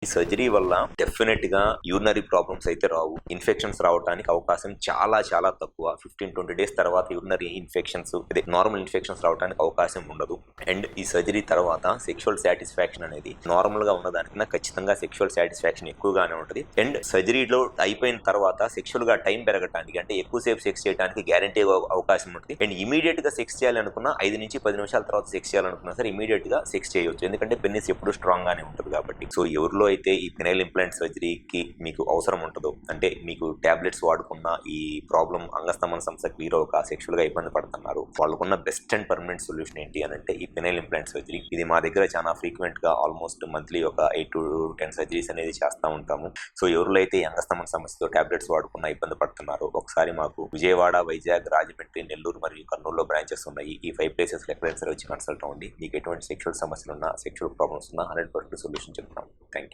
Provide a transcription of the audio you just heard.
ఈ సర్జరీ వల్ల డెఫినెట్ గా యూరినరీ ప్రాబ్లమ్స్ అయితే రావు. ఇన్ఫెక్షన్స్ రావడానికి అవకాశం చాలా చాలా తక్కువ. 15-20 డేస్ తర్వాత యూరినరీ ఇన్ఫెక్షన్స్, నార్మల్ ఇన్ఫెక్షన్స్ రావడానికి అవకాశం ఉండదు. అండ్ ఈ సర్జరీ తర్వాత సెక్షువల్ సాటిస్ఫాక్షన్ అనేది నార్మల్ గా ఉన్నదానికన్నా ఖచ్చితంగా సెక్షువల్ సాటిస్ఫాక్షన్ ఎక్కువగానే ఉంటుంది. అండ్ సర్జరీలో అయిపోయిన తర్వాత సెక్షువల్ గా టైం పెరగడానికి, అంటే ఎక్కువసేపు సెక్స్ చేయడానికి గ్యారంటీ అవకాశం ఉంటుంది. అండ్ ఇమీడియట్ గా సెక్స్ చేయాలనుకున్నా 5 నుంచి 10 నిమిషాల తర్వాత సెక్స్ చేయాలనుకున్నా సరే ఇమీడియట్ గా సెక్స్ చేయొచ్చు, ఎందుకంటే పెన్నిస్ ఎప్పుడు స్ట్రాంగ్ గానే ఉంటుంది కాబట్టి. సో ఎవరిలో అయితే ఈ పెనైల్ ఇంప్లాంట్ సర్జరీకి మీకు అవసరం ఉంటుందో, అంటే మీకు టాబ్లెట్స్ వాడుకున్న ఈ ప్రాబ్లం అంగస్తమన సమస్య క్లియర్ అవ్వక సెక్షువల్ గా ఇబ్బంది పడుతున్నారు, వాళ్ళకున్న బెస్ట్ అండ్ పర్మనెంట్ సొల్యూషన్ ఏంటి అని అంటే ఈ పెనైల్ ఇంప్లాంట్ సర్జరీ. ఇది మా దగ్గర చాలా ఫ్రీక్వెంట్ గా ఆల్మోస్ట్ మంత్లీ ఒక 8 to 10 సర్జరీస్ అనేది చేస్తూ ఉంటాము. సో ఎవరిలో అయితే అంగస్తమన సమస్యతో టాబ్లెట్స్ వాడుకున్న ఇబ్బంది పడుతున్నారో ఒకసారి మాకు విజయవాడ, వైజాగ్, రాజమండ్రి, నెల్లూరు మరియు కర్నూలులో బ్రాంచెస్ ఉన్నాయి. ఈ 5 ప్లేసెస్ ఎక్కడైనా సరే వచ్చి కన్సల్ట్ అవ్వండి. మీకు ఎటువంటి సెక్షువల్ సమస్యలు ఉన్నా, సెక్షువల్ ప్రాబ్లమ్స్ ఉన్నా 100% సొల్యూషన్ చెప్తాం. Thank you.